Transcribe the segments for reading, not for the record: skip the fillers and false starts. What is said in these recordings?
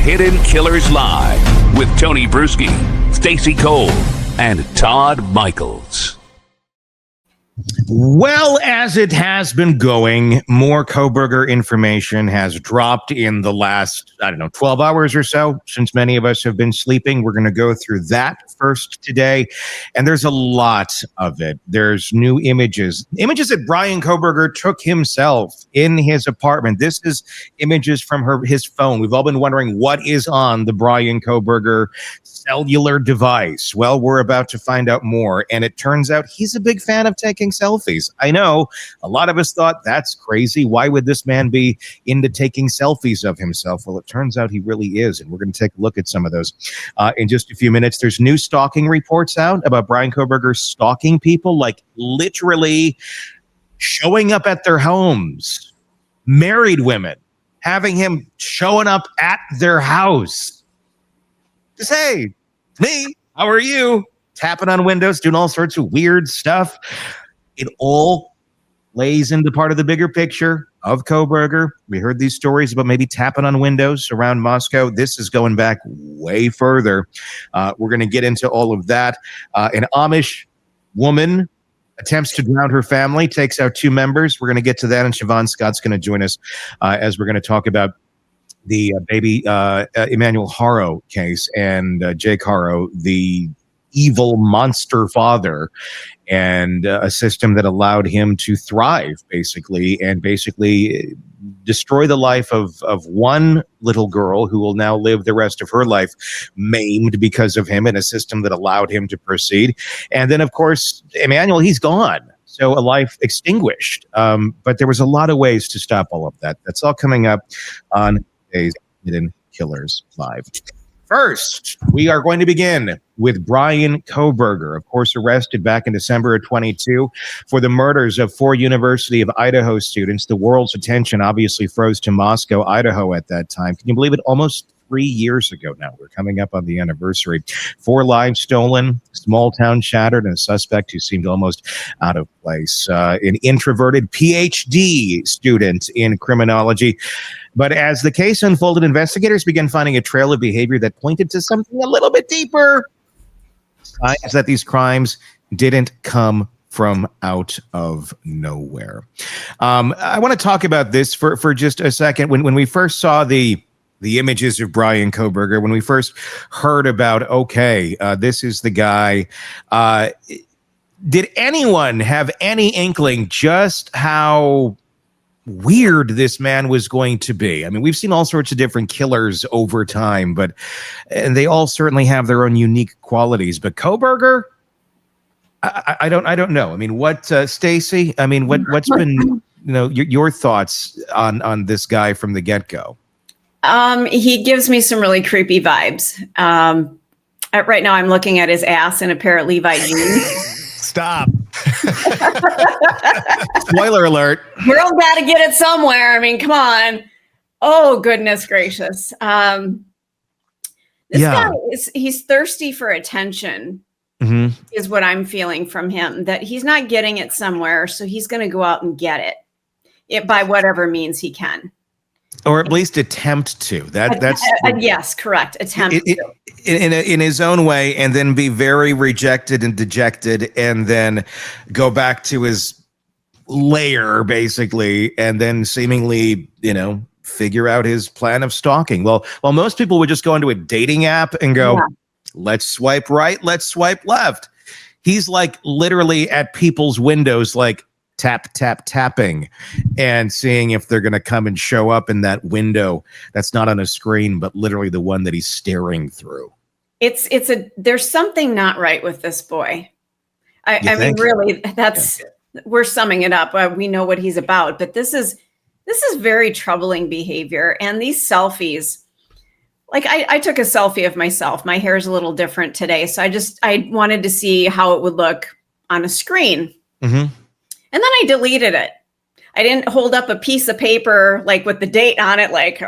Hidden Killers Live with Tony Brueski, Stacy Cole, and Todd Michaels. Well, as it has been going, more Kohberger information has dropped in the last, 12 hours or so, since many of us have been sleeping. We're going to go through that first today, and there's a lot of it. There's new images that Bryan Kohberger took himself in his apartment. This is images from his phone. We've all been wondering what is on the Bryan Kohberger cellular device. Well, we're about to find out more, and it turns out he's a big fan of taking selfies. I know a lot of us thought that's crazy. Why would this man be into taking selfies of himself? Well, it turns out he really is, and we're going to take a look at some of those in just a few minutes. There's new stalking reports out about Bryan Kohberger stalking people, like literally showing up at their homes, married women, having him showing up at their house. Just, hey, it's me. How are you? Tapping on windows, doing all sorts of weird stuff. It all lays into part of the bigger picture of Kohberger. We heard these stories about maybe tapping on windows around Moscow. This is going back way further. We're going to get into all of that. An Amish woman attempts to drown her family, takes out 2 members. We're going to get to that, and Siobhan Scott's going to join us as we're going to talk about the baby Emmanuel Haro case and Jake Haro, the evil monster father, and a system that allowed him to thrive, basically destroy the life of one little girl who will now live the rest of her life maimed because of him, in a system that allowed him to proceed. And then, of course, Emmanuel, he's gone. So a life extinguished. But there was a lot of ways to stop all of that. That's all coming up on today's Hidden Killers Live. First, we are going to begin with Bryan Kohberger, of course, arrested back in December of 22 for the murders of 4 University of Idaho students. The world's attention obviously froze to Moscow, Idaho at that time. Can you believe it? Almost 3 years ago now. We're coming up on the anniversary. 4 lives stolen, small town shattered, and a suspect who seemed almost out of place. An introverted PhD student in criminology. But as the case unfolded, investigators began finding a trail of behavior that pointed to something a little bit deeper. Signs that these crimes didn't come from out of nowhere. I want to talk about this for just a second. When we first saw the images of Bryan Kohberger, when we first heard about, this is the guy, did anyone have any inkling just how weird this man was going to be? I mean, we've seen all sorts of different killers over time, and they all certainly have their own unique qualities. But Kohberger, I don't know. I mean, what, Stacy? I mean, what's been, your thoughts on this guy from the get-go? He gives me some really creepy vibes. Right now, I'm looking at his ass in a pair of Levi jeans. Stop. Spoiler alert. Girl got to get it somewhere. I mean, come on. Oh, goodness gracious. This guy, he's thirsty for attention, is what I'm feeling from him, that he's not getting it somewhere. So he's going to go out and get it by whatever means he can. Or at least attempt to. That's yes, correct. Attempt to. In his own way, and then be very rejected and dejected, and then go back to his lair, basically, and then seemingly, figure out his plan of stalking. Well, most people would just go into a dating app and go, let's swipe right, let's swipe left. He's like literally at people's windows, like, tapping and seeing if they're going to come and show up in that window that's not on a screen, but literally the one that he's staring through. There's something not right with this boy. I mean, really, we're summing it up. We know what he's about, but this is very troubling behavior. And these selfies, like I took a selfie of myself. My hair is a little different today. So I wanted to see how it would look on a screen. Mm-hmm. And then I deleted it. I didn't hold up a piece of paper like with the date on it, like,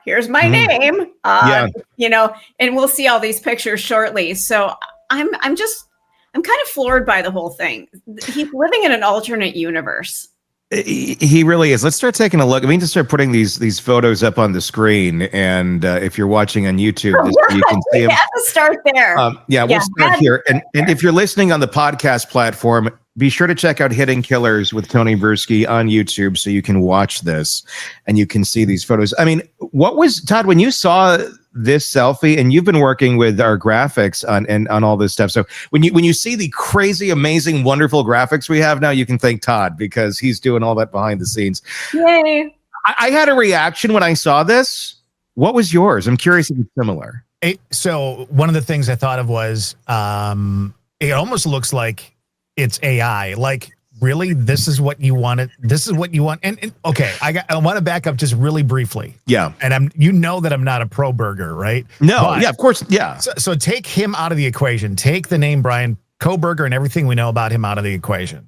here's my name, and we'll see all these pictures shortly. So I'm kind of floored by the whole thing. He's living in an alternate universe. He really is. Let's start taking a look. I mean, to start putting these photos up on the screen, and if you're watching on YouTube, you can see them. We have to start there. We'll start here. And if you're listening on the podcast platform, be sure to check out Hidden Killers with Tony Brueski on YouTube so you can watch this and you can see these photos. I mean, what was, Todd, when you saw this selfie, and you've been working with our graphics on all this stuff. So when you see the crazy, amazing, wonderful graphics we have now, you can thank Todd because he's doing all that behind the scenes. Yay. I had a reaction when I saw this. What was yours? I'm curious if it's similar. So one of the things I thought of was it almost looks like it's AI. Like, really, this is what you wanted. This is what you want. And okay, I want to back up just really briefly. Yeah. And that I'm not a pro burger, right? No. But, yeah, of course. Yeah. So take him out of the equation. Take the name Bryan Kohberger and everything we know about him out of the equation.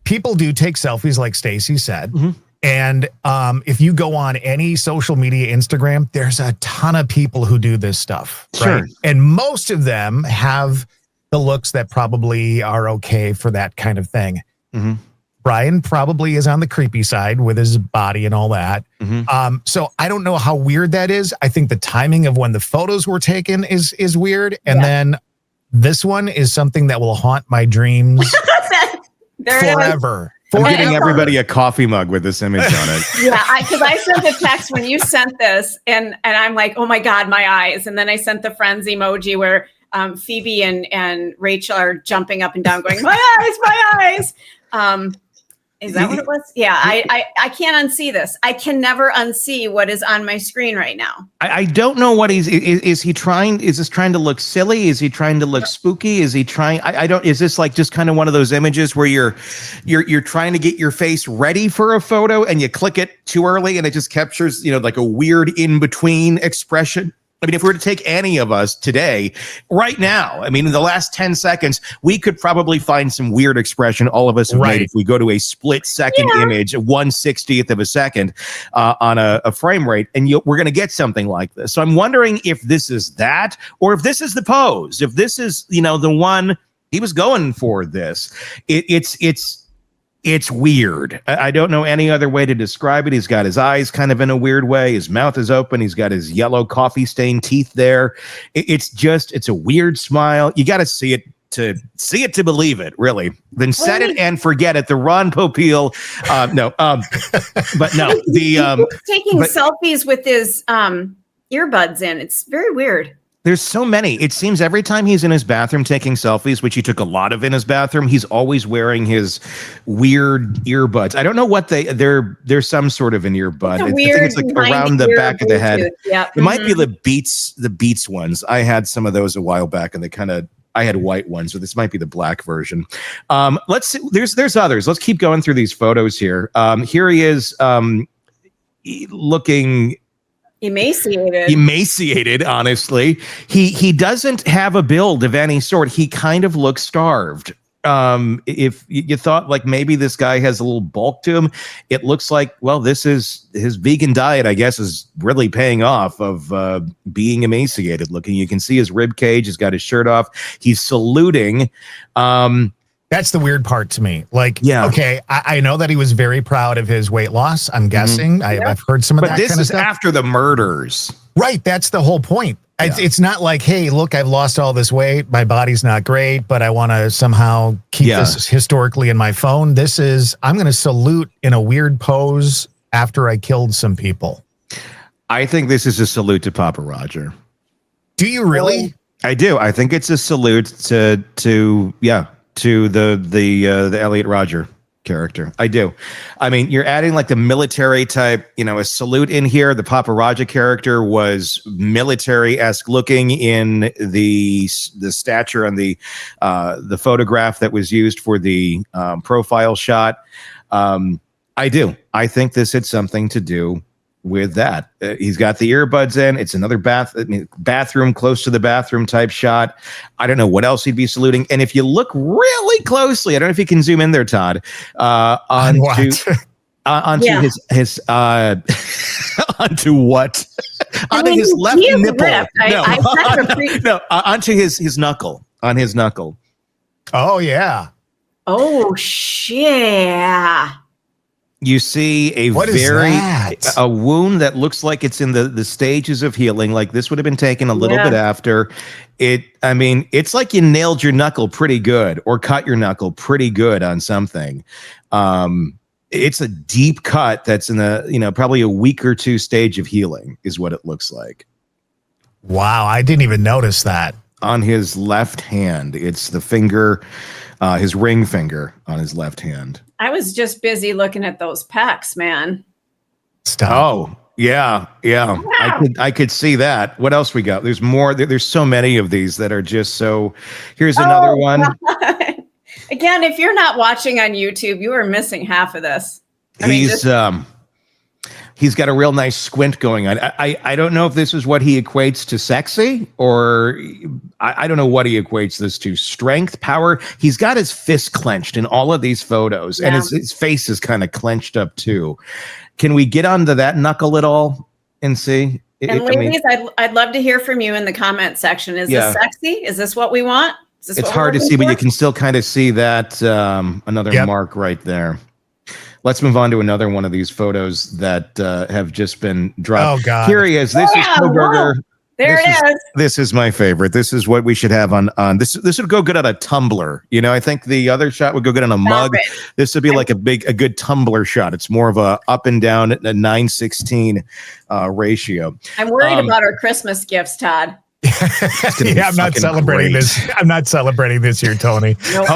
People do take selfies, like Stacy said. Mm-hmm. And if you go on any social media, Instagram, there's a ton of people who do this stuff. Sure. Right? And most of them have the looks that probably are okay for that kind of thing. Mm-hmm. Bryan probably is on the creepy side with his body and all that. Mm-hmm. So I don't know how weird that is. I think the timing of when the photos were taken is weird. And then this one is something that will haunt my dreams forever. I'm getting everybody a coffee mug with this image on it. Yeah, because I sent a text when you sent this, and I'm like, oh my God, my eyes. And then I sent the friends emoji where Phoebe and Rachel are jumping up and down going, my eyes. Is that what it was? Yeah, I can't unsee this. I can never unsee what is on my screen right now. I don't know what is he trying? Is this trying to look silly? Is he trying to look spooky? Is he trying? I don't. Is this like just kind of one of those images where you're trying to get your face ready for a photo and you click it too early and it just captures like a weird in between expression? I mean, if we were to take any of us today, right now, I mean, in the last 10 seconds, we could probably find some weird expression all of us have made if we go to a split second image, 1/60th of a second on a frame rate, and we're going to get something like this. So I'm wondering if this is that, or if this is the pose, if this is, the one he was going for this. It's weird. I don't know any other way to describe it. He's got his eyes kind of in a weird way. His mouth is open. He's got his yellow coffee stained teeth there. It's a weird smile. You got to see it to believe it, really. Then set it and forget it. The Ron Popeil. But no. Taking selfies with his earbuds in. It's very weird. There's so many. It seems every time he's in his bathroom taking selfies, which he took a lot of in his bathroom, he's always wearing his weird earbuds. I don't know what they're some sort of an earbud. I think it's like around the back of the head. Yep. It might be the Beats ones. I had some of those a while back, and I had white ones, so this might be the black version. Let's see. There's others. Let's keep going through these photos here. Here he is looking emaciated. Honestly, he doesn't have a build of any sort. He kind of looks starved. If you thought like maybe this guy has a little bulk to him, it looks like, well, this is his vegan diet, I guess, is really paying off of being emaciated looking. You can see his rib cage. He's got his shirt off. He's saluting. That's the weird part to me. Like, okay, I know that he was very proud of his weight loss. I'm guessing. I've heard some of that kind of stuff. But this is after the murders. Right. That's the whole point. Yeah. It's not like, hey, look, I've lost all this weight. My body's not great, but I want to somehow keep this historically in my phone. This is, I'm going to salute in a weird pose after I killed some people. I think this is a salute to Papa Roger. Do you really? I do. I think it's a salute to the Elliot Rodger character. I do. I mean, you're adding like the military type, a salute in here. The Papa Roger character was military-esque looking in the stature on the photograph that was used for the profile shot. I do. I think this had something to do with that. He's got the earbuds in. It's another bathroom, close to the bathroom type shot. I don't know what else he'd be saluting. And if you look really closely, I don't know if you can zoom in there, Todd, onto his onto what? Onto his left nipple. Onto his knuckle. On his knuckle. Oh yeah. Oh shit. You see a a wound that looks like it's in the stages of healing. Like this would have been taken a little bit after it. I mean, it's like you nailed your knuckle pretty good or cut your knuckle pretty good on something. It's a deep cut that's in the, probably a week or two stage of healing is what it looks like. Wow. I didn't even notice that. On his left hand. It's the finger, his ring finger on his left hand. I was just busy looking at those pecs, man. Stop. Oh, yeah. Wow. I could see that. What else we got? There's more. There's so many of these that are just so. Here's another one. God. Again, if you're not watching on YouTube, you are missing half of this. He's got a real nice squint going on. I don't know if this is what he equates to sexy or I don't know what he equates this to. Strength, power. He's got his fist clenched in all of these photos and his face is kind of clenched up too. Can we get onto that knuckle at all and see? And ladies, I'd love to hear from you in the comment section. Is this sexy? Is this what we want? It's hard to see, but you can still kind of see that another mark right there. Let's move on to another one of these photos that have just been dropped. Oh, God. Here he is. This is Kohberger. There it is. This is my favorite. This is what we should have on this. This would go good on a tumbler. I think the other shot would go good on a mug. This would be like a good tumbler shot. It's more of a up and down at a 9:16 ratio. I'm worried about our Christmas gifts, Todd. I'm not celebrating this. I'm not celebrating this year, Tony. Nope.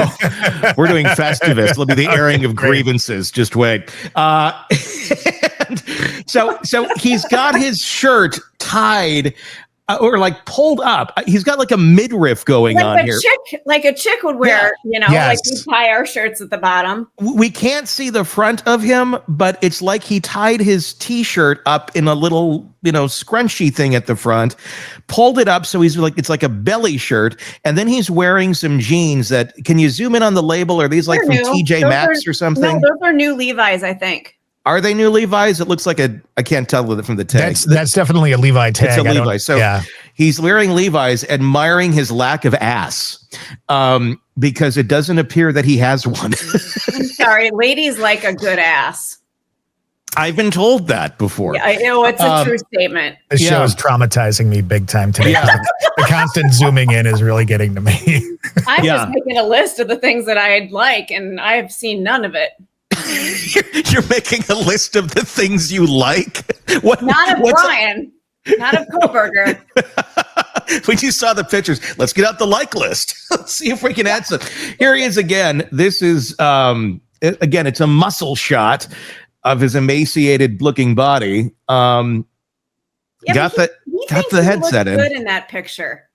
We're doing Festivus. It'll be the airing of grievances. Just wait. So he's got his shirt tied or like pulled up. He's got like a midriff going on here. Like a chick would wear, like we tie our shirts at the bottom. We can't see the front of him, but it's like he tied his t-shirt up in a little, scrunchy thing at the front, pulled it up. So he's like, it's like a belly shirt. And then he's wearing some jeans that, can you zoom in on the label? Are these like from TJ Maxx or something? No, those are new Levi's, I think. Are they new Levi's? It looks like I can't tell from the tag. That's definitely a Levi tag. It's a Levi. So he's wearing Levi's, admiring his lack of ass because it doesn't appear that he has one. I'm sorry. Ladies like a good ass. I've been told that before. Yeah, I know it's a true statement. This show is traumatizing me big time today. The constant zooming in is really getting to me. I'm just making a list of the things that I'd like, and I've seen none of it. You're making a list of the things you like? Not of Bryan. Not of Kohberger. When you saw the pictures, let's get out the like list. Let's see if we can add some. Here he is again. This is, again, it's a muscle shot of his emaciated looking body. Got the headset in. Good in that picture.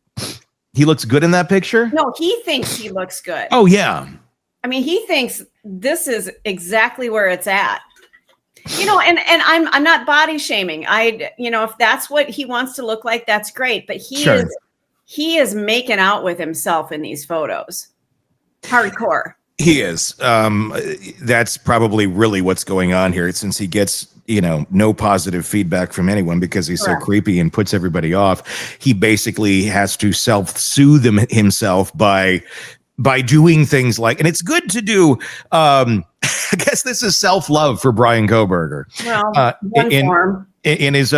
He looks good in that picture? No, he thinks he looks good. Oh, yeah. I mean, he thinks this is exactly where it's at. And I'm not body shaming. If that's what he wants to look like, that's great. But he is making out with himself in these photos. Hardcore. He is. That's probably really what's going on here, since he gets, no positive feedback from anyone because he's so creepy and puts everybody off. He basically has to self-soothe himself by doing things like, and it's good to do. I guess this is self-love for Bryan Kohberger. Well, in his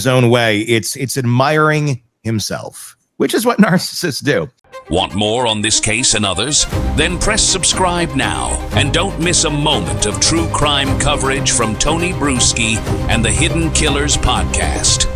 own way, it's admiring himself, which is what narcissists do. Want more on this case and others? Then press subscribe now and don't miss a moment of true crime coverage from Tony Brueski and the Hidden Killers podcast.